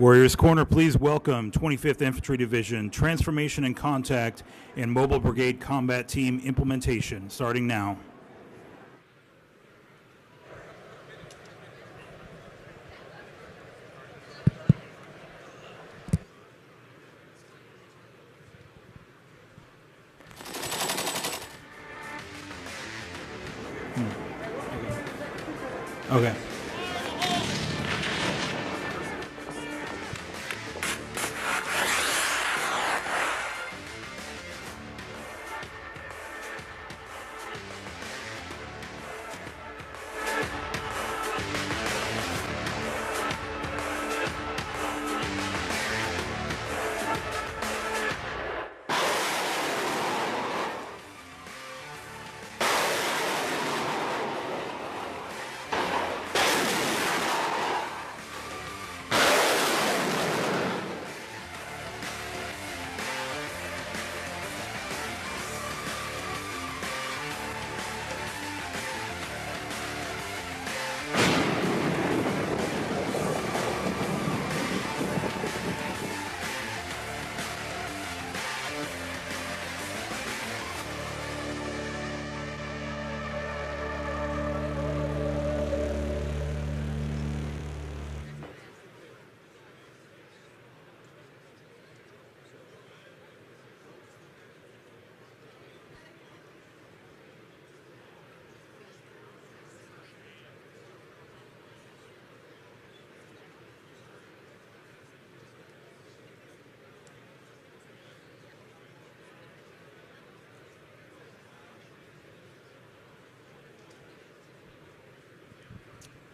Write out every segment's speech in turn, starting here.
Warriors Corner, please welcome 25th Infantry Division Transformation and Contact and Mobile Brigade Combat Team Implementation, starting now. Okay.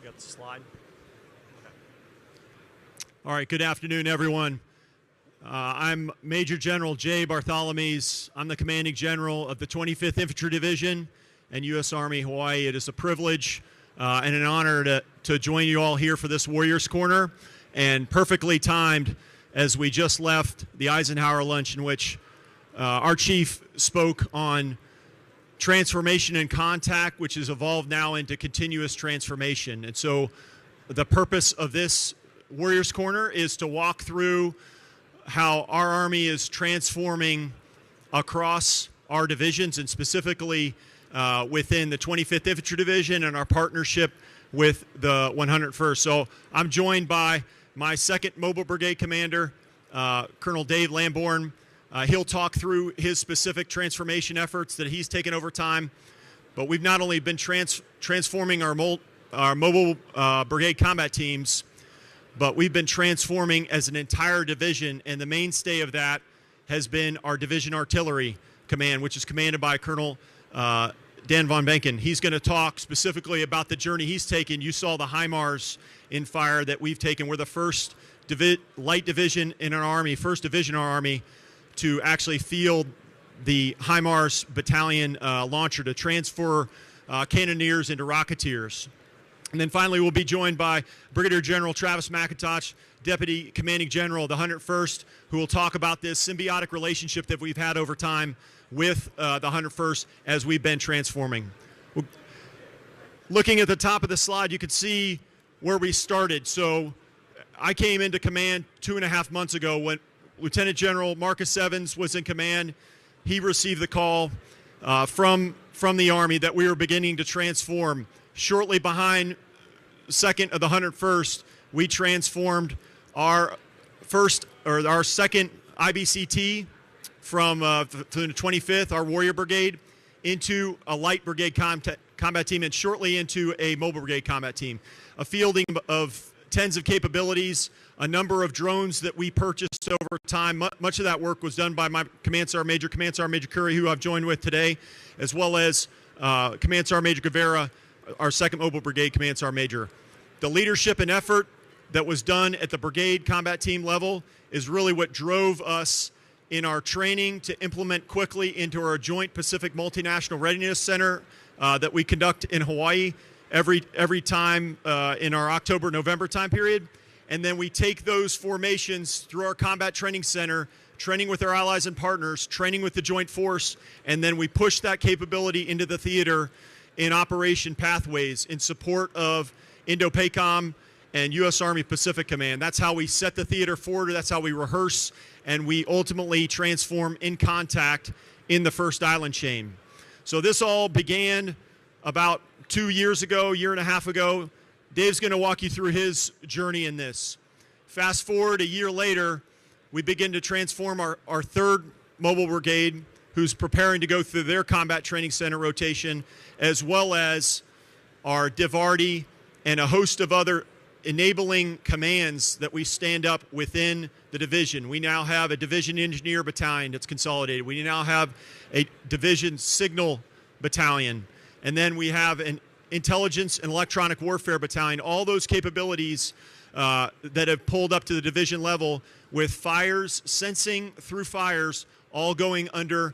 Got the slide. Okay. All right, good afternoon, everyone. I'm Major General Jay Bartholomews. I'm the commanding general of the 25th Infantry Division and U.S. Army Hawaii. It is a privilege and an honor to join you all here for this Warriors Corner, and perfectly timed as we just left the Eisenhower lunch in which our chief spoke on transformation and contact, which has evolved now into continuous transformation. And so the purpose of this Warriors Corner is to walk through how our Army is transforming across our divisions, and specifically within the 25th Infantry Division and our partnership with the 101st. So I'm joined by my 2nd Mobile Brigade Commander, Colonel Dave Lamborn. He'll talk through his specific transformation efforts that he's taken over time. But we've not only been transforming our mobile brigade combat teams, but we've been transforming as an entire division, and the mainstay of that has been our Division Artillery Command, which is commanded by Colonel Dan von Benken. He's going to talk specifically about the journey he's taken. You saw the HIMARS in fire that we've taken. We're the first light division in our Army, first division in our Army, to actually field the HIMARS battalion launcher to transfer cannoneers into rocketeers. And then finally, we'll be joined by Brigadier General Travis McIntosh, Deputy Commanding General of the 101st, who will talk about this symbiotic relationship that we've had over time with the 101st as we've been transforming. Looking at the top of the slide, you can see where we started. So I came into command 2.5 months ago when Lieutenant General Marcus Evans was in command. He received the call from the Army that we were beginning to transform. Shortly behind 2nd of the 101st, we transformed our 2nd IBCT from to the 25th, our Warrior Brigade, into a light brigade combat team, and shortly into a mobile brigade combat team. A fielding of tens of capabilities, a number of drones that we purchased over time. Much of that work was done by my Command Sergeant Major Curry, who I've joined with today, as well as Command Sergeant Major Guevara, our 2nd Mobile Brigade Command Sergeant Major. The leadership and effort that was done at the brigade combat team level is really what drove us in our training to implement quickly into our Joint Pacific Multinational Readiness Center that we conduct in Hawaii every time in our October-November time period. And then we take those formations through our Combat Training Center, training with our allies and partners, training with the Joint Force, and then we push that capability into the theater in Operation Pathways in support of INDOPACOM and U.S. Army Pacific Command. That's how we set the theater forward. That's how we rehearse, and we ultimately transform in contact in the first island chain. So this all began about 2 years ago, year and a half ago. Dave's going to walk you through his journey in this. Fast forward a year later, we begin to transform our third mobile brigade, who's preparing to go through their combat training center rotation, as well as our DIVARDI and a host of other enabling commands that we stand up within the division. We now have a division engineer battalion that's consolidated. We now have a division signal battalion. And then we have an intelligence and electronic warfare battalion. All those capabilities that have pulled up to the division level with fires, sensing through fires, all going under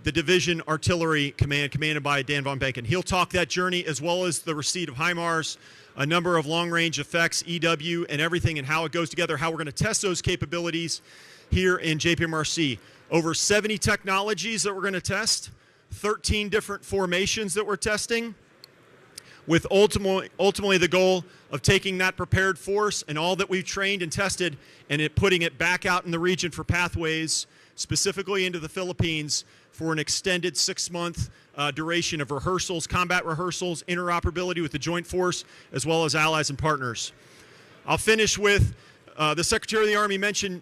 the Division Artillery Command, commanded by Dan von Benken. He'll talk that journey as well as the receipt of HIMARS, a number of long-range effects, EW, and everything, and how it goes together, how we're going to test those capabilities here in JPMRC. Over 70 technologies that we're going to test, 13 different formations that we're testing, with ultimately the goal of taking that prepared force and all that we've trained and tested and putting it back out in the region for pathways, specifically into the Philippines, for an extended 6-month duration of rehearsals, combat rehearsals, interoperability with the Joint Force, as well as allies and partners. I'll finish with the Secretary of the Army mentioned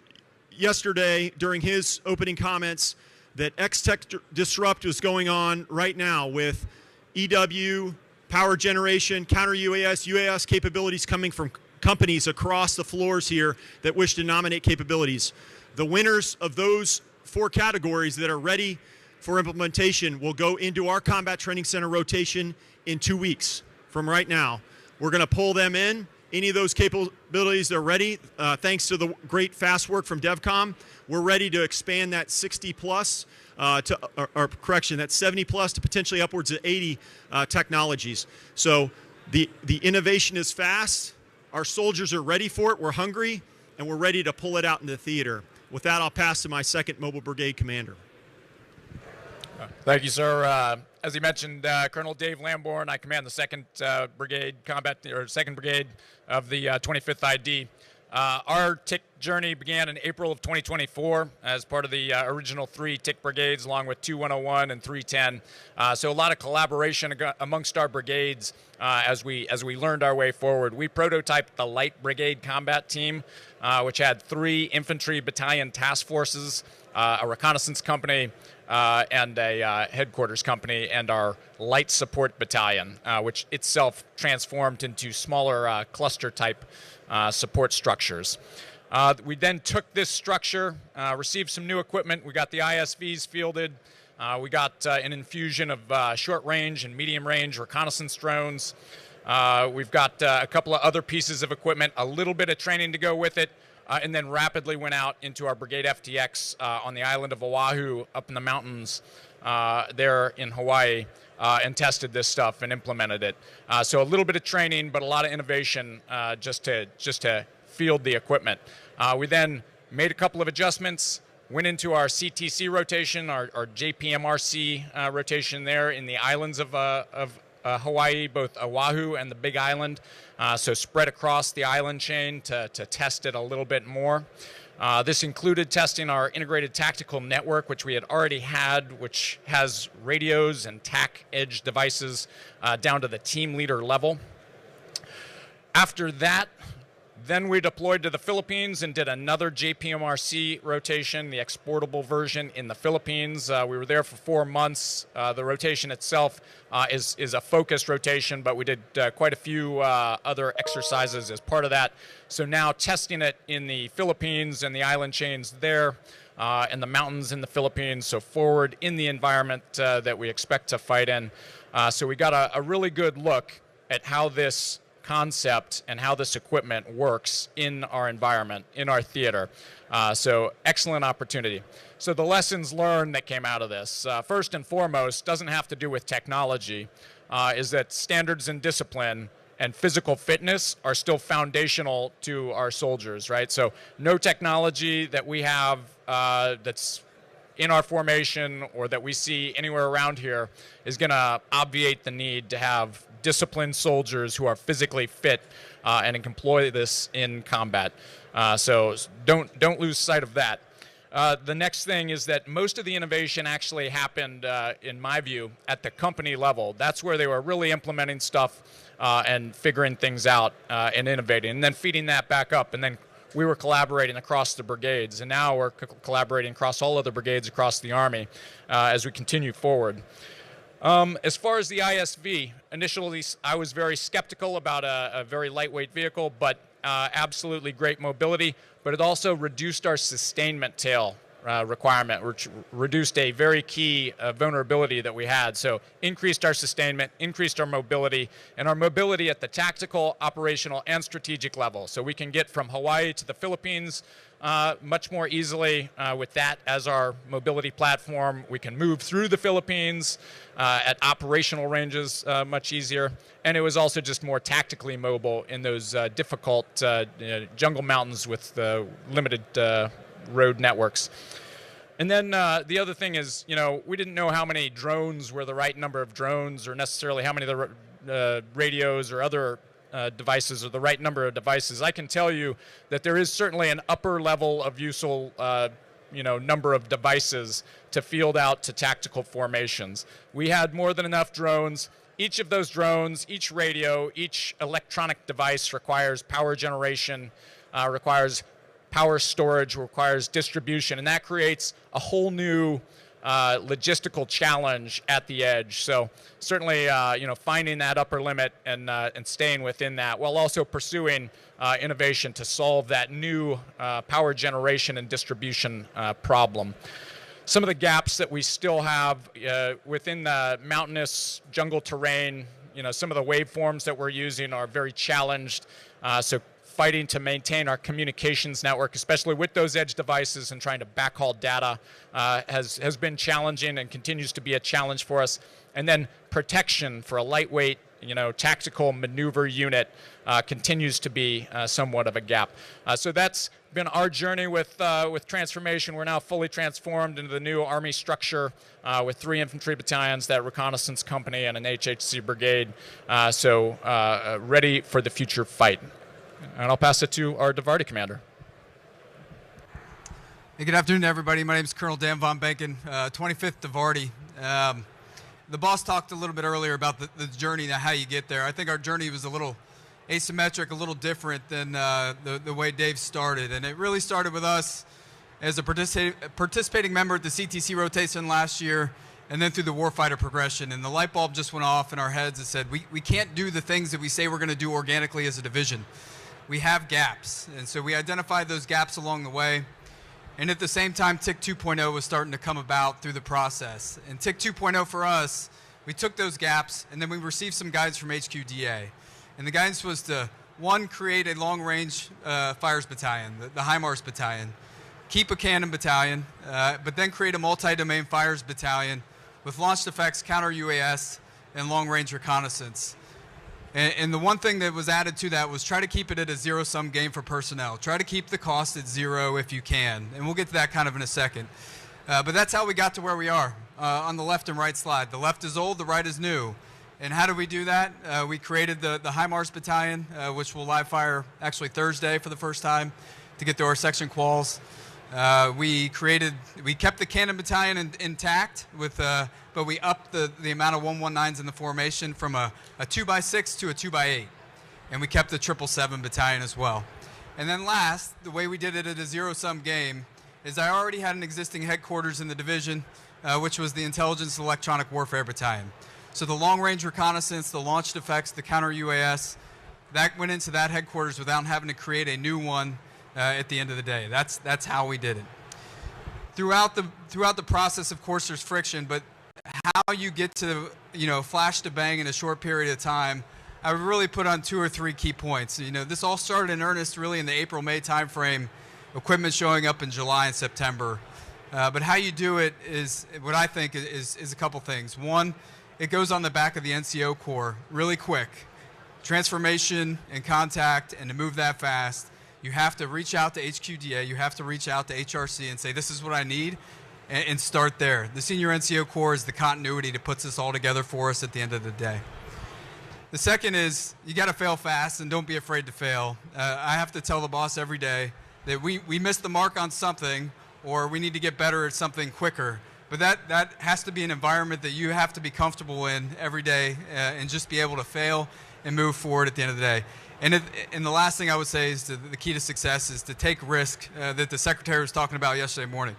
yesterday during his opening comments that X-Tech Disrupt is going on right now with EW, power generation, counter-UAS, UAS capabilities coming from companies across the floors here that wish to nominate capabilities. The winners of those 4 categories that are ready for implementation will go into our Combat Training Center rotation in 2 weeks from right now. We're going to pull them in. Any of those capabilities that are ready, thanks to the great fast work from DevCom, we're ready to expand that 60 plus that 70 plus to potentially upwards of 80 technologies. So the innovation is fast. Our soldiers are ready for it. We're hungry, and we're ready to pull it out into the theater. With that, I'll pass to my second Mobile Brigade commander. Thank you, sir. As he mentioned, Colonel Dave Lamborn. I command the 2nd Brigade or 2nd Brigade of the 25th ID. Our TIC journey began in April of 2024 as part of the original 3 TIC brigades, along with 2101 and 310. So a lot of collaboration amongst our brigades as we learned our way forward. We prototyped the Light Brigade Combat Team, which had 3 infantry battalion task forces, a reconnaissance company, and a headquarters company, and our light support battalion, which itself transformed into smaller cluster-type support structures. We then took this structure, received some new equipment. We got the ISVs fielded. We got an infusion of short-range and medium-range reconnaissance drones. We've got a couple of other pieces of equipment, a little bit of training to go with it, and then rapidly went out into our Brigade FTX on the island of Oahu up in the mountains there in Hawaii and tested this stuff and implemented it. So a little bit of training, but a lot of innovation just to field the equipment. We then made a couple of adjustments, went into our CTC rotation, our JPMRC rotation there in the islands of Hawaii, both Oahu and the Big Island. So spread across the island chain to test it a little bit more. This included testing our integrated tactical network, which we had already had, which has radios and TAC edge devices down to the team leader level. After that, then we deployed to the Philippines and did another JPMRC rotation, the exportable version in the Philippines. We were there for 4 months. The rotation itself is a focused rotation, but we did quite a few other exercises as part of that. So now testing it in the Philippines and the island chains there and the mountains in the Philippines, so forward in the environment that we expect to fight in. So we got a really good look at how this concept and how this equipment works in our environment, in our theater. So excellent opportunity. So the lessons learned that came out of this, first and foremost, doesn't have to do with technology, is that standards and discipline and physical fitness are still foundational to our soldiers, right? So no technology that we have that's in our formation or that we see anywhere around here is going to obviate the need to have disciplined soldiers who are physically fit and can employ this in combat. So don't lose sight of that. The next thing is that most of the innovation actually happened, in my view, at the company level. That's where they were really implementing stuff and figuring things out and innovating, and then feeding that back up. And then we were collaborating across the brigades, and now we're collaborating across all other brigades across the Army as we continue forward. As far as the ISV, initially I was very skeptical about a very lightweight vehicle, but absolutely great mobility, but it also reduced our sustainment tail requirement, which reduced a very key vulnerability that we had. So increased our sustainment, increased our mobility, and our mobility at the tactical, operational, and strategic level. So we can get from Hawaii to the Philippines much more easily with that as our mobility platform. We can move through the Philippines at operational ranges much easier. And it was also just more tactically mobile in those difficult jungle mountains with limited road networks. And then the other thing is, we didn't know how many drones were the right number of drones, or necessarily how many of the radios or other devices are the right number of devices. I can tell you that there is certainly an upper level of useful number of devices to field out to tactical formations. We had more than enough drones. Each of those drones, each radio, each electronic device requires power generation, requires power storage, requires distribution, and that creates a whole new logistical challenge at the edge. So certainly, finding that upper limit and staying within that, while also pursuing innovation to solve that new power generation and distribution problem. Some of the gaps that we still have within the mountainous jungle terrain, some of the waveforms that we're using are very challenged. So fighting to maintain our communications network, especially with those edge devices and trying to backhaul data, has been challenging and continues to be a challenge for us. And then protection for a lightweight, tactical maneuver unit continues to be somewhat of a gap. So that's been our journey with transformation. We're now fully transformed into the new Army structure with 3 infantry battalions, that reconnaissance company, and an HHC brigade. So ready for the future fight. And I'll pass it to our Davarti commander. Hey, good afternoon, everybody. My name is Colonel Dan Von Benken, 25th Davarti. The boss talked a little bit earlier about the journey and how you get there. I think our journey was a little asymmetric, a little different than the way Dave started. And it really started with us as a participating member at the CTC rotation last year, and then through the warfighter progression. And the light bulb just went off in our heads and said, we can't do the things that we say we're going to do organically as a division. We have gaps, and so we identified those gaps along the way. And at the same time, TIC 2.0 was starting to come about through the process. And TIC 2.0 for us, we took those gaps, and then we received some guidance from HQDA. And the guidance was to, 1, create a long-range fires battalion, the HIMARS battalion, keep a cannon battalion, but then create a multi-domain fires battalion with launched effects, counter-UAS, and long-range reconnaissance. And the one thing that was added to that was try to keep it at a zero-sum game for personnel. Try to keep the cost at 0 if you can. And we'll get to that kind of in a second. But that's how we got to where we are on the left and right slide. The left is old, the right is new. And how do we do that? We created the HIMARS battalion, which will live fire actually Thursday for the first time to get through our section quals. We kept the cannon battalion intact but we upped the amount of 119s in the formation from a 2x6 to a 2x8. And we kept the 777 battalion as well. And then last, the way we did it at a zero-sum game is I already had an existing headquarters in the division, which was the Intelligence and Electronic Warfare Battalion. So the long-range reconnaissance, the launched effects, the counter-UAS, that went into that headquarters without having to create a new one at the end of the day. That's how we did it. Throughout the process, of course, there's friction, but how you get to flash to bang in a short period of time, I would really put on 2 or 3 key points. This all started in earnest really in the April-May timeframe, equipment showing up in July and September. But how you do it is what I think is a couple things. One, it goes on the back of the NCO Corps really quick. Transformation and contact, and to move that fast, you have to reach out to HQDA, you have to reach out to HRC and say, this is what I need, and start there. The Senior NCO Corps is the continuity that puts this all together for us at the end of the day. The second is you got to fail fast and don't be afraid to fail. I have to tell the boss every day that we missed the mark on something or we need to get better at something quicker. But that has to be an environment that you have to be comfortable in every day and just be able to fail and move forward at the end of the day. And the last thing I would say is the key to success is to take risk that the secretary was talking about yesterday morning.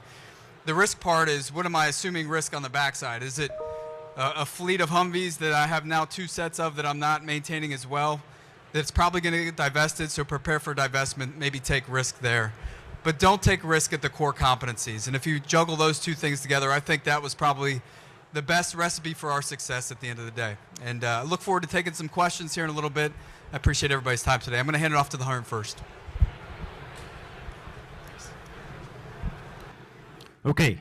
The risk part is, what am I assuming risk on the backside? Is it a fleet of Humvees that I have now 2 sets of that I'm not maintaining as well? That's probably going to get divested, so prepare for divestment, maybe take risk there. But don't take risk at the core competencies. And if you juggle those 2 things together, I think that was probably the best recipe for our success at the end of the day. And I look forward to taking some questions here in a little bit. I appreciate everybody's time today. I'm going to hand it off to the 101st. Okay.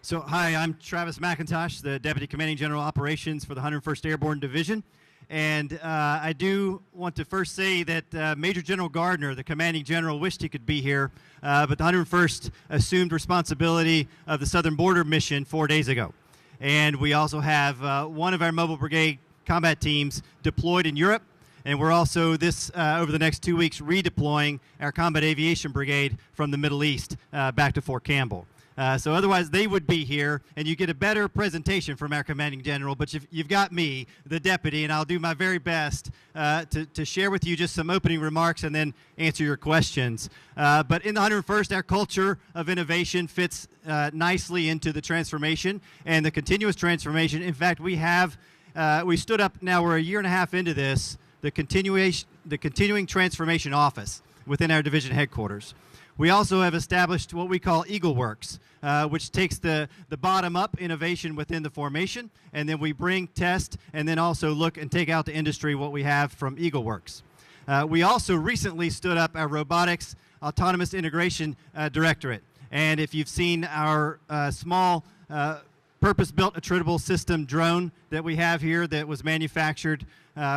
So, hi, I'm Travis McIntosh, the Deputy Commanding General Operations for the 101st Airborne Division. And I do want to first say that Major General Gardner, the Commanding General, wished he could be here, but the 101st assumed responsibility of the Southern Border Mission 4 days ago. And we also have one of our Mobile Brigade combat teams deployed in Europe, and we're also over the next 2 weeks redeploying our Combat Aviation Brigade from the Middle East back to Fort Campbell. So otherwise, they would be here, and you get a better presentation from our Commanding General, but you've got me, the Deputy, and I'll do my very best to share with you just some opening remarks and then answer your questions. But in the 101st, our culture of innovation fits nicely into the transformation and the continuous transformation. In fact, we stood up, now we're a year and a half into this, the continuing transformation office within our division headquarters. We also have established what we call Eagle Works, which takes the bottom-up innovation within the formation, and then we bring, test, and then also look and take out to industry what we have from Eagle Works. We also recently stood up our Robotics Autonomous Integration Directorate. And if you've seen our small purpose-built attritable system drone that we have here that was manufactured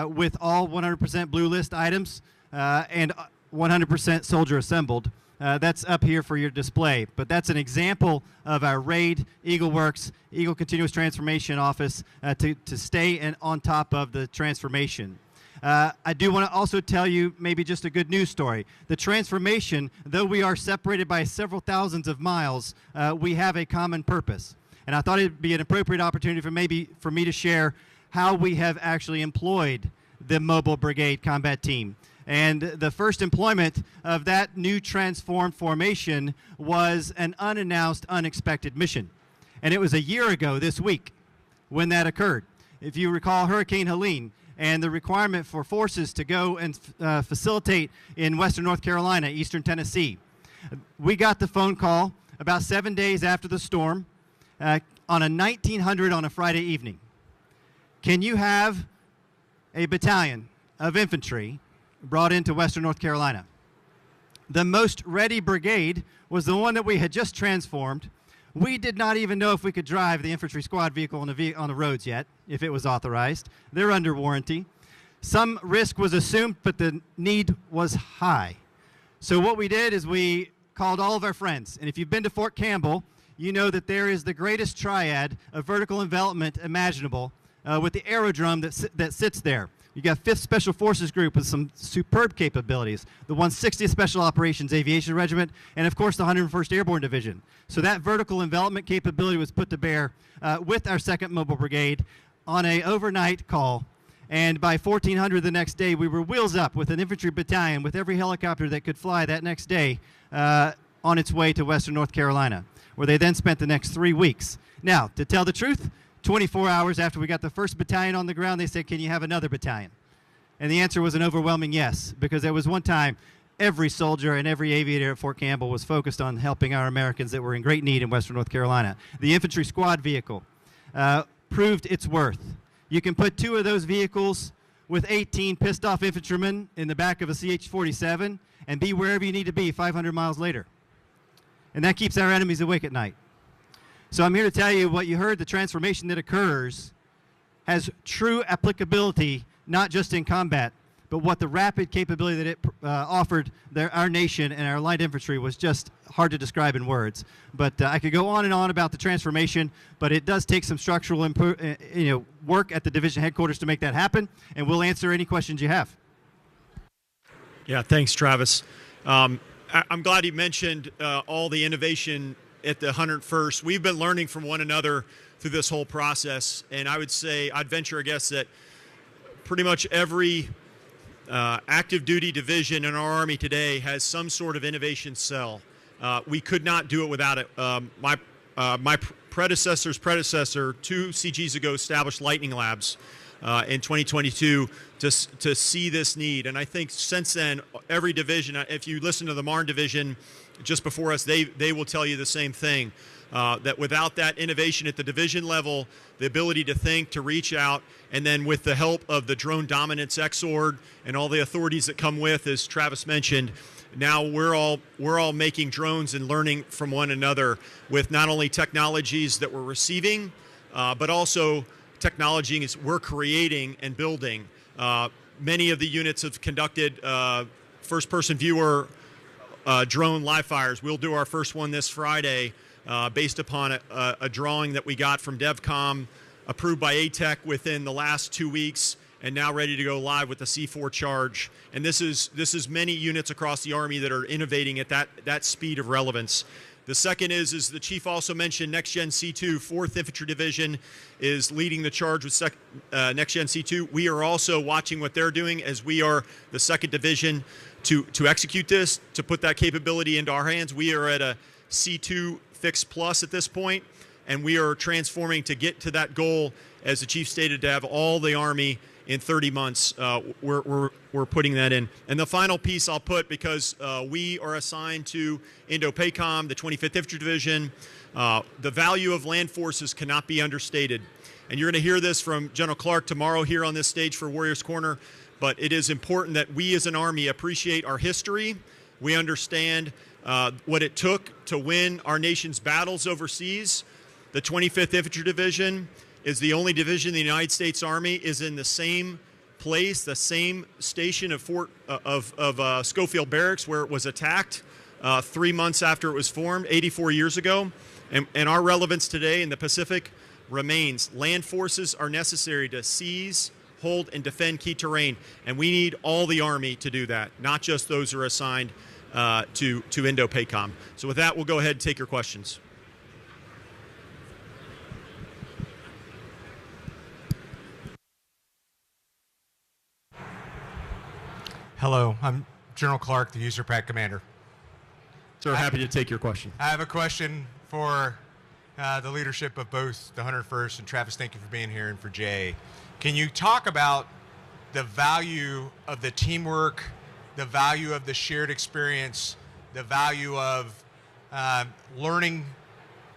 with all 100% Blue List items and 100% soldier assembled, that's up here for your display. But that's an example of our RAID Eagle Works, Eagle Continuous Transformation Office, to stay on top of the transformation. I do want to also tell you maybe just a good news story. The transformation, though we are separated by several thousands of miles, we have a common purpose. And I thought it would be an appropriate opportunity for me to share how we have actually employed the Mobile Brigade Combat Team. And the first employment of that new transformed formation was an unannounced, unexpected mission. And it was a year ago this week when that occurred. If you recall Hurricane Helene and the requirement for forces to go and facilitate in western North Carolina, eastern Tennessee, we got the phone call about 7 days after the storm on a 1900 on a Friday evening. Can you have a battalion of infantry brought into western North Carolina? The most ready brigade was the one that we had just transformed. We did not even know if we could drive the infantry squad vehicle on the roads yet, if it was authorized. They're under warranty. Some risk was assumed, but the need was high. So what we did is we called all of our friends. And if you've been to Fort Campbell, you know that there is the greatest triad of vertical envelopment imaginable with the aerodrome that sits there. You got 5th Special Forces Group with some superb capabilities, the 160th Special Operations Aviation Regiment, and of course the 101st Airborne Division. So that vertical envelopment capability was put to bear with our 2nd Mobile Brigade on an overnight call. And by 1400 the next day, we were wheels up with an infantry battalion with every helicopter that could fly that next day on its way to western North Carolina, where they then spent the next 3 weeks. Now, to tell the truth, 24 hours after we got the first battalion on the ground, they said, can you have another battalion? And the answer was an overwhelming yes, because there was one time every soldier and every aviator at Fort Campbell was focused on helping our Americans that were in great need in western North Carolina. The infantry squad vehicle proved its worth. You can put 2 of those vehicles with 18 pissed off infantrymen in the back of a CH-47 and be wherever you need to be 500 miles later. And that keeps our enemies awake at night. So I'm here to tell you what you heard, the transformation that occurs has true applicability, not just in combat, but what the rapid capability that it offered our nation and our light infantry was just hard to describe in words. But I could go on and on about the transformation, but it does take some structural work at the division headquarters to make that happen, and we'll answer any questions you have. Yeah, thanks, Travis. I'm glad you mentioned all the innovation at the 101st. We've been learning from one another through this whole process, and I would say, I'd venture a guess that pretty much every active duty division in our Army today has some sort of innovation cell. We could not do it without it. My predecessor's predecessor 2 CGs ago established Lightning Labs in 2022 to see this need. And I think since then, every division, if you listen to the Marne division just before us, they will tell you the same thing, that without that innovation at the division level, the ability to think, to reach out, and then with the help of the Drone Dominance XORD and all the authorities that come with, as Travis mentioned, now we're all making drones and learning from one another with not only technologies that we're receiving, but also technologies we're creating and building. Many of the units have conducted first-person viewer drone live fires. We'll do our first one this Friday based upon a drawing that we got from DevCom, approved by ATEC within the last 2 weeks, and now ready to go live with the C4 charge. And this is many units across the Army that are innovating at that speed of relevance. The second is the Chief also mentioned Next Gen C2. 4th Infantry Division is leading the charge with Next Gen C2. We are also watching what they're doing, as we are the 2nd Division to execute this, to put that capability into our hands. We are at a C2 Fix Plus at this point, and we are transforming to get to that goal, as the Chief stated, to have all the Army in 30 months. We're putting that in. And the final piece I'll put, because we are assigned to Indo-PACOM, the 25th Infantry Division, the value of land forces cannot be understated. And you're going to hear this from General Clark tomorrow here on this stage for Warriors Corner, but it is important that we as an Army appreciate our history. We understand what it took to win our nation's battles overseas. The 25th Infantry Division is the only division in the United States Army is in the same place, the same station of Schofield Barracks, where it was attacked 3 months after it was formed, 84 years ago. And our relevance today in the Pacific remains. Land forces are necessary to seize, hold, and defend key terrain. And we need all the Army to do that, not just those who are assigned to Indo-PACOM. So with that, we'll go ahead and take your questions. Hello, I'm General Clark, the User Pack Commander. So happy to take your question. I have a question for the leadership of both the 101st, and Travis, thank you for being here, and for Jay. Can you talk about the value of the teamwork, the value of the shared experience, the value of learning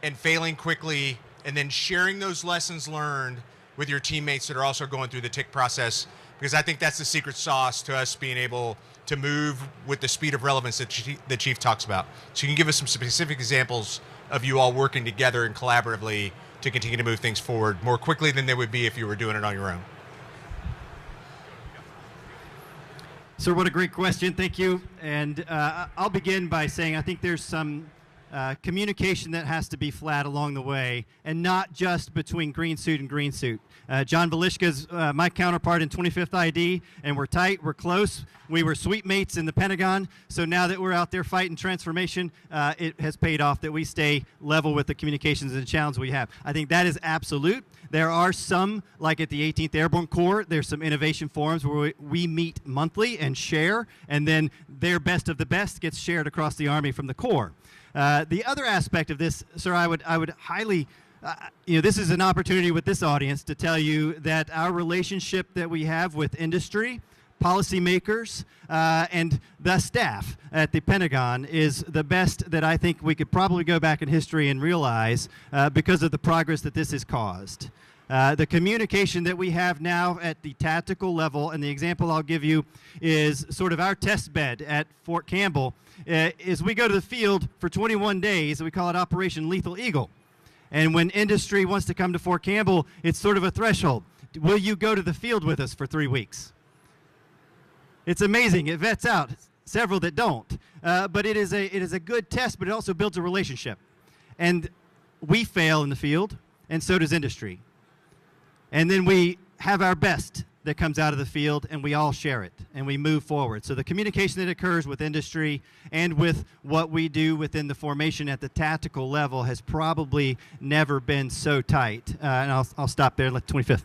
and failing quickly, and then sharing those lessons learned with your teammates that are also going through the TIC process? Because I think that's the secret sauce to us being able to move with the speed of relevance that the Chief talks about. So you can give us some specific examples of you all working together and collaboratively to continue to move things forward more quickly than they would be if you were doing it on your own. Sir, what a great question. Thank you. And I'll begin by saying I think there's some communication that has to be flat along the way, and not just between green suit and green suit. John Velishka's my counterpart in 25th ID, and we're tight, we're close. We were sweet mates in the Pentagon, so now that we're out there fighting transformation, it has paid off that we stay level with the communications and the challenges we have. I think that is absolute. There are some, like at the 18th Airborne Corps, there's some innovation forums where we meet monthly and share, and then their best of the best gets shared across the Army from the Corps. The other aspect of this, sir, I would highly, this is an opportunity with this audience to tell you that our relationship that we have with industry, policymakers, and the staff at the Pentagon is the best that I think we could probably go back in history and realize because of the progress that this has caused. The communication that we have now at the tactical level, and the example I'll give you is sort of our test bed at Fort Campbell, is we go to the field for 21 days, and we call it Operation Lethal Eagle. And when industry wants to come to Fort Campbell, it's sort of a threshold. Will you go to the field with us for 3 weeks? It's amazing. It vets out several that don't. But it is a good test, but it also builds a relationship. And we fail in the field, and so does industry. And then we have our best that comes out of the field, and we all share it, and we move forward. So the communication that occurs with industry and with what we do within the formation at the tactical level has probably never been so tight. And I'll stop there. Let 25th.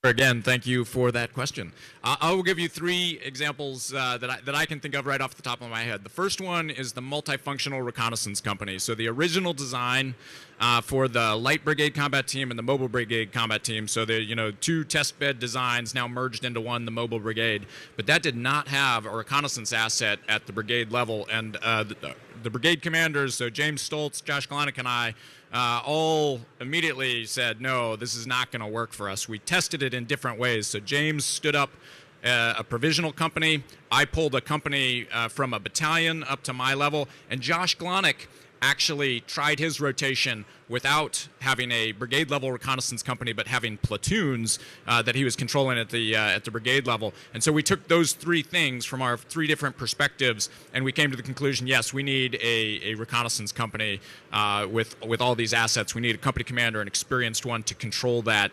Again, thank you for that question. I will give you 3 examples that I can think of right off the top of my head. The first one is the Multifunctional Reconnaissance Company. So the original design for the Light Brigade Combat Team and the Mobile Brigade Combat Team. So the 2 test bed designs now merged into one, the Mobile Brigade. But that did not have a reconnaissance asset at the brigade level. And the brigade commanders, so James Stoltz, Josh Glonick, and I, all immediately said, no, this is not going to work for us. We tested it in different ways. So James stood up a provisional company. I pulled a company from a battalion up to my level. And Josh Glonick actually tried his rotation without having a brigade level reconnaissance company, but having platoons that he was controlling at the brigade level. And so we took those 3 things from our 3 different perspectives, and we came to the conclusion, yes, we need a reconnaissance company with all these assets. We need a company commander, an experienced one, to control that,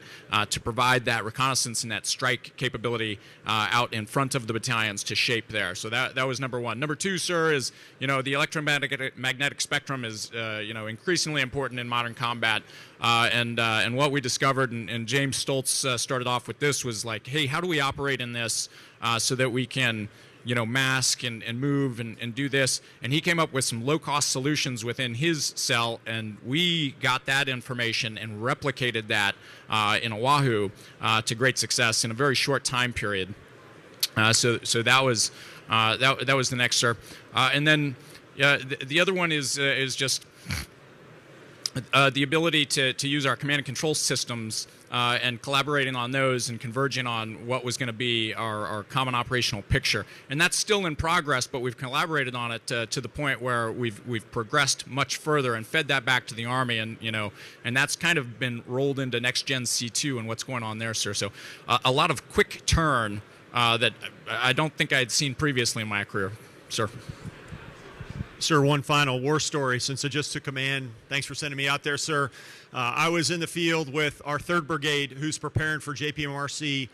to provide that reconnaissance and that strike capability out in front of the battalions to shape there. So that was number 1. Number 2, sir, is the electromagnetic spectrum is increasingly important in modern combat, and what we discovered, and James Stoltz started off with this, was like, hey, how do we operate in this so that we can mask and move and do this? And he came up with some low-cost solutions within his cell, and we got that information and replicated that in Oahu to great success in a very short time period. So that was the next, sir. And then the other one is just the ability to use our command and control systems and collaborating on those and converging on what was going to be our common operational picture. And that's still in progress, but we've collaborated on it to the point where we've progressed much further and fed that back to the Army, and and that's kind of been rolled into Next Gen C2 and what's going on there, sir. So a lot of quick turn that I don't think I had seen previously in my career, sir. Sir, one final war story since I just took command. Thanks for sending me out there, sir. I was in the field with our 3rd Brigade, who's preparing for JPMRC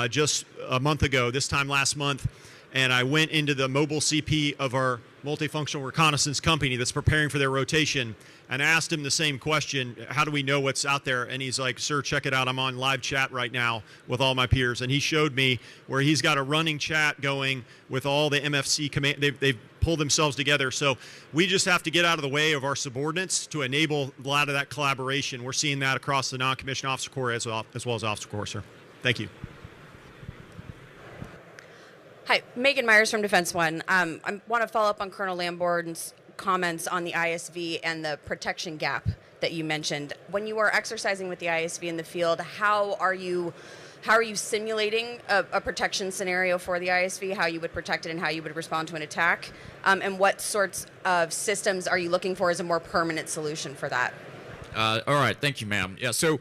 just a month ago, this time last month, and I went into the mobile CP of our multifunctional reconnaissance company that's preparing for their rotation, and asked him the same question, how do we know what's out there? And he's like, sir, check it out. I'm on live chat right now with all my peers. And he showed me where he's got a running chat going with all the MFC command. They've pulled themselves together. So we just have to get out of the way of our subordinates to enable a lot of that collaboration. We're seeing that across the non-commissioned officer corps as well as officer corps, sir. Thank you. Hi, Megan Myers from Defense One. I want to follow up on Colonel Lamborn's comments on the ISV and the protection gap that you mentioned. When you are exercising with the ISV in the field, how are you simulating a protection scenario for the ISV, how you would protect it and how you would respond to an attack? And what sorts of systems are you looking for as a more permanent solution for that? All right, thank you, ma'am. Yeah, so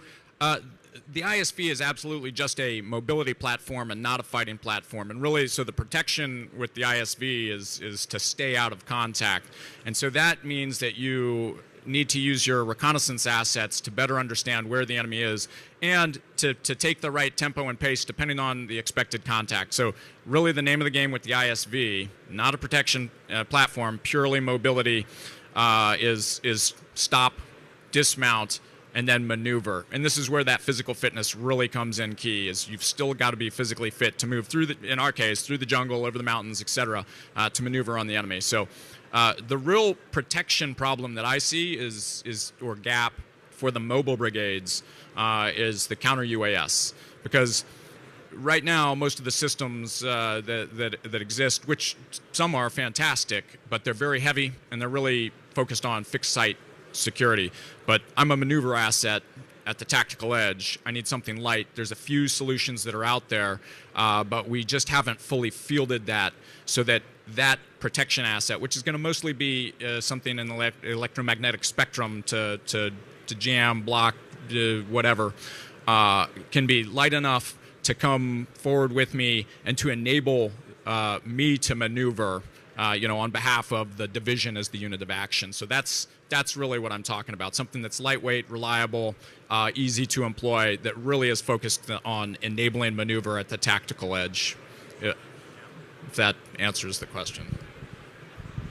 the ISV is absolutely just a mobility platform and not a fighting platform. And really, so the protection with the ISV is to stay out of contact. And so that means that you need to use your reconnaissance assets to better understand where the enemy is and to take the right tempo and pace depending on the expected contact. So really the name of the game with the ISV, not a protection platform, purely mobility, is stop, dismount, and then maneuver. And this is where that physical fitness really comes in key, is you've still got to be physically fit to move through, in our case, through the jungle, over the mountains, etc., to maneuver on the enemy. So the real protection problem that I see or gap for the mobile brigades is the counter UAS, because right now most of the systems that exist, which some are fantastic, but they're very heavy and they're really focused on fixed site security. But I'm a maneuver asset at the tactical edge. I need something light. There's a few solutions that are out there, but we just haven't fully fielded that so that protection asset, which is going to mostly be something in the electromagnetic spectrum to jam, block, whatever, can be light enough to come forward with me and to enable me to maneuver, on behalf of the division as the unit of action. So that's really what I'm talking about, something that's lightweight, reliable, easy to employ, that really is focused on enabling maneuver at the tactical edge, if that answers the question.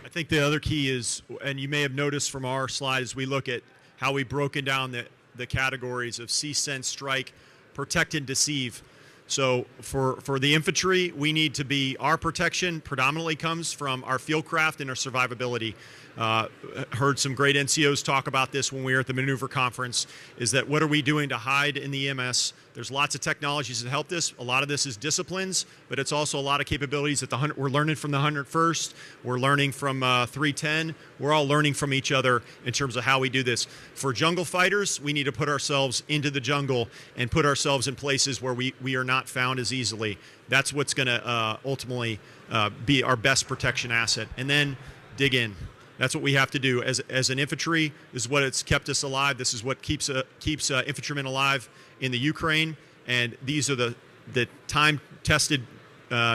I think the other key is, and you may have noticed from our slides, we look at how we've broken down the categories of see, sense, strike, protect, and deceive. So for the infantry, we need to be, our protection predominantly comes from our field craft and our survivability. Heard some great NCOs talk about this when we were at the maneuver conference, is that what are we doing to hide in the EMS? There's lots of technologies that help this. A lot of this is disciplines, but it's also a lot of capabilities that we're learning from the 101st. We're learning from 310. We're all learning from each other in terms of how we do this. For jungle fighters, we need to put ourselves into the jungle and put ourselves in places where we are not found as easily. That's what's going to ultimately be our best protection asset. And then dig in. That's what we have to do as an infantry. This is what it's kept us alive. This is what keeps infantrymen alive in the Ukraine. And these are the time-tested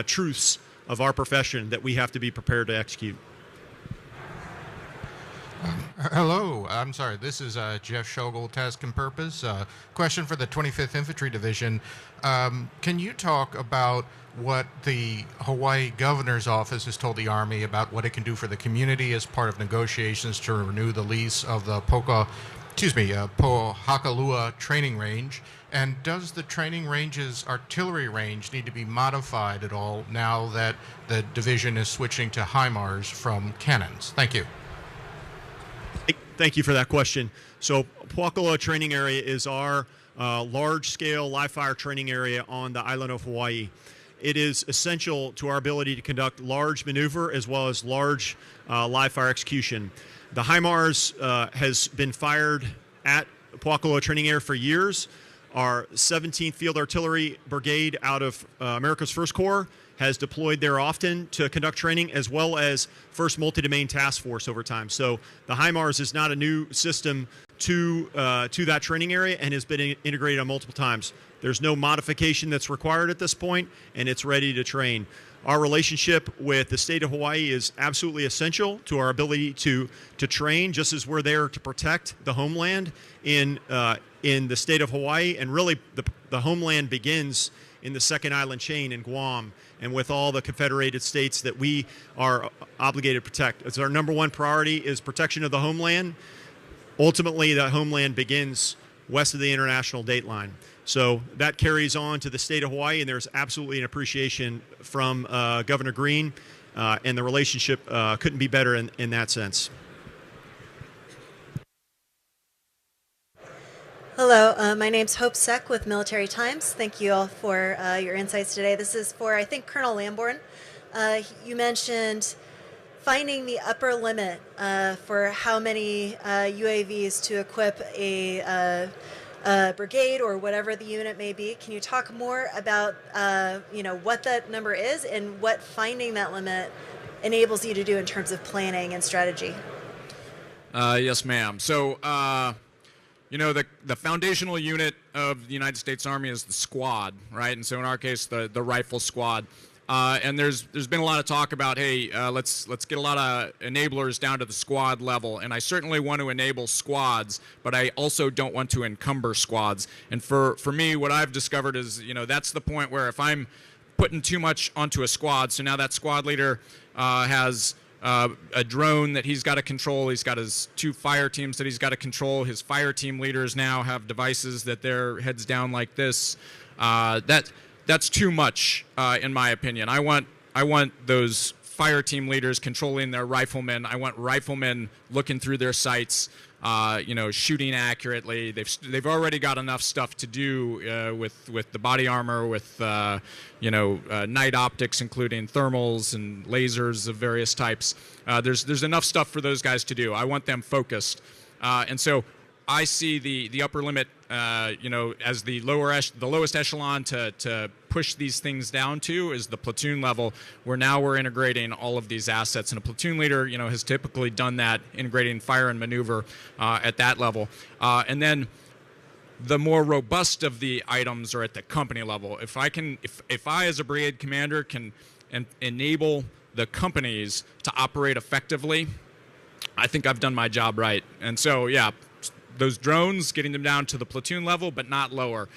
truths of our profession that we have to be prepared to execute. Hello, I'm sorry, this is Jeff Schogel, Task and Purpose. Question for the 25th Infantry Division. Can you talk about what the Hawaii Governor's Office has told the Army about what it can do for the community as part of negotiations to renew the lease of the Pohakalua training range? And does the training range's artillery range need to be modified at all now that the division is switching to HIMARS from cannons? Thank you. Thank you for that question. So Pohakalua training area is our large-scale live-fire training area on the island of Hawaii. It is essential to our ability to conduct large maneuver as well as large live-fire execution. The HIMARS has been fired at Pohakalua training area for years. Our 17th Field Artillery Brigade out of America's First Corps has deployed there often to conduct training, as well as 1st Multi-Domain Task Force over time. So the HIMARS is not a new system to that training area and has been integrated on multiple times. There's no modification that's required at this point, and it's ready to train. Our relationship with the state of Hawaii is absolutely essential to our ability to train, just as we're there to protect the homeland in the state of Hawaii. And really, the homeland begins in the second island chain in Guam, and with all the confederated states that we are obligated to protect. It's our number one priority is protection of the homeland. Ultimately, the homeland begins west of the international date line. So that carries on to the state of Hawaii, and there's absolutely an appreciation from Governor Green, and the relationship couldn't be better in that sense. Hello, my name's Hope Seck with Military Times. Thank you all for your insights today. This is for, I think, Colonel Lamborn. You mentioned finding the upper limit for how many UAVs to equip a brigade or whatever the unit may be. Can you talk more about what that number is and what finding that limit enables you to do in terms of planning and strategy? Yes, ma'am. So, the foundational unit of the United States Army is the squad, right? And so in our case, the rifle squad. And there's been a lot of talk about, hey, let's get a lot of enablers down to the squad level. And I certainly want to enable squads, but I also don't want to encumber squads. And for me, what I've discovered is, that's the point where if I'm putting too much onto a squad, so now that squad leader has a drone that he's got to control. He's got his 2 fire teams that he's got to control. His fire team leaders now have devices that their heads down like this. That's too much, in my opinion. I want those fire team leaders controlling their riflemen. I want riflemen looking through their sights, shooting accurately. They've already got enough stuff to do with the body armor, with night optics, including thermals and lasers of various types. There's enough stuff for those guys to do. I want them focused, and so I see the upper limit, as the lowest echelon to push these things down to is the platoon level, where now we're integrating all of these assets. And a platoon leader, has typically done that, integrating fire and maneuver at that level. And then the more robust of the items are at the company level. If I as a brigade commander can enable the companies to operate effectively, I think I've done my job right. And so, yeah, those drones, getting them down to the platoon level, but not lower.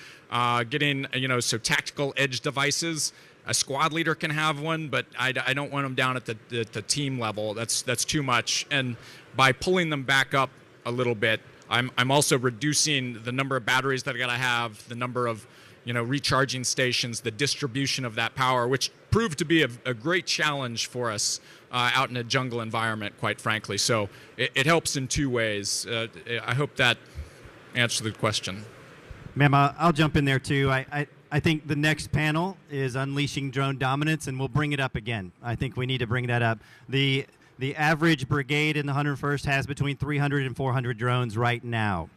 Getting, so tactical edge devices. A squad leader can have one, but I don't want them down at the team level. That's too much. And by pulling them back up a little bit, I'm also reducing the number of batteries that I gotta have, the number of recharging stations, the distribution of that power, which proved to be a great challenge for us out in a jungle environment, quite frankly. So it helps in two ways. I hope that answers the question. Ma'am, I'll jump in there too. I think the next panel is unleashing drone dominance, and we'll bring it up again. I think we need to bring that up. The average brigade in the 101st has between 300 and 400 drones right now.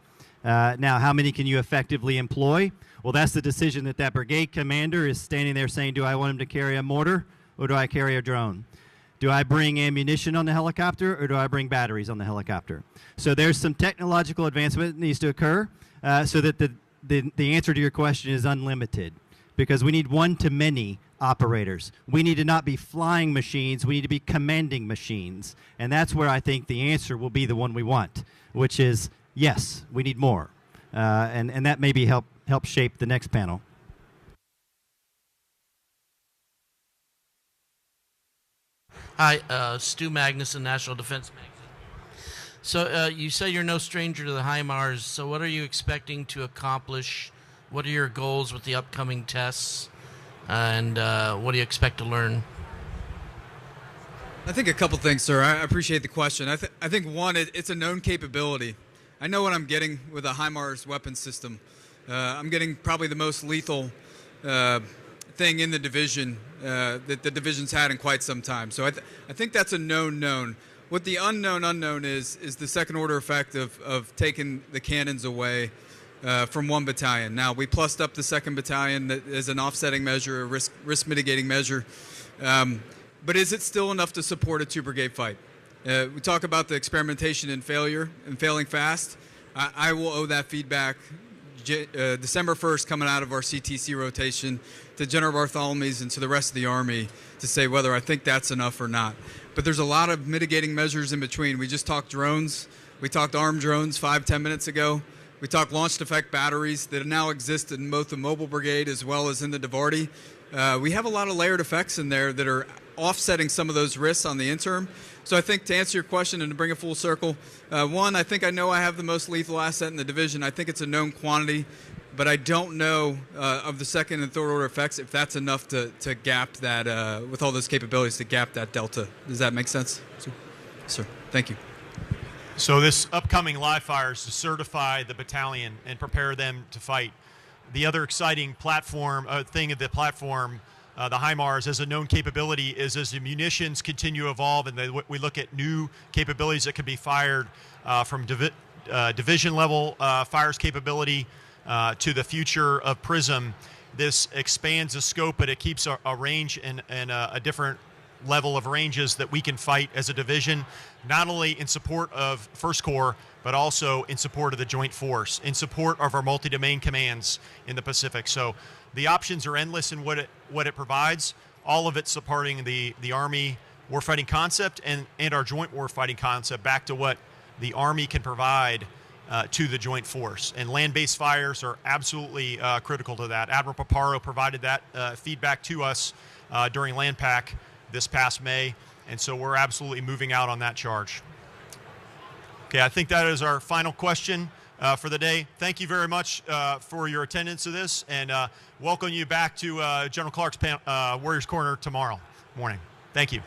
Now, how many can you effectively employ? Well, that's the decision that brigade commander is standing there saying, do I want him to carry a mortar or do I carry a drone? Do I bring ammunition on the helicopter or do I bring batteries on the helicopter? So there's some technological advancement that needs to occur so that the answer to your question is unlimited, because we need one-to-many operators. We need to not be flying machines. We need to be commanding machines. And that's where I think the answer will be the one we want, which is, yes, we need more. And that maybe help shape the next panel. Hi, Stu Magnuson, National Defense Magazine. So you say you're no stranger to the HIMARS, so what are you expecting to accomplish? What are your goals with the upcoming tests? And what do you expect to learn? I think a couple things, sir. I appreciate the question. I think one, it's a known capability. I know what I'm getting with a HIMARS weapon system. I'm getting probably the most lethal thing in the division that the division's had in quite some time. So I think that's a known. What the unknown is the second order effect of taking the cannons away from one battalion. Now, we plussed up the second battalion as an offsetting measure, a risk mitigating measure. But is it still enough to support a two-brigade fight? We talk about the experimentation and failure and failing fast. I will owe that feedback December 1st coming out of our CTC rotation to General Barthelme's and to the rest of the Army to say whether I think that's enough or not. But there's a lot of mitigating measures in between. We just talked drones. We talked armed drones 5-10 minutes ago. We talked launched effect batteries that now exist in both the mobile brigade as well as in the Divardi. We have a lot of layered effects in there that are offsetting some of those risks on the interim. So I think to answer your question and to bring it full circle, one, I think I know I have the most lethal asset in the division. I think it's a known quantity, but I don't know of the second and third order effects if that's enough to gap that, with all those capabilities, to gap that delta. Does that make sense? Sir, thank you. So this upcoming live fire is to certify the battalion and prepare them to fight. The other exciting thing of the platform, the HIMARS, as a known capability, is as the munitions continue to evolve and we look at new capabilities that can be fired from division level fires capability to the future of PRISM. This expands the scope, but it keeps a range and a different level of ranges that we can fight as a division, not only in support of First Corps, but also in support of the Joint Force, in support of our multi-domain commands in the Pacific. So the options are endless in what it provides, all of it supporting the Army warfighting concept and our joint warfighting concept, back to what the Army can provide to the Joint Force. And land-based fires are absolutely critical to that. Admiral Paparo provided that feedback to us during LandPAC this past May, and so we're absolutely moving out on that charge. Okay, I think that is our final question for the day. Thank you very much for your attendance to this, and welcome you back to General Clark's Warriors Corner tomorrow morning. Thank you.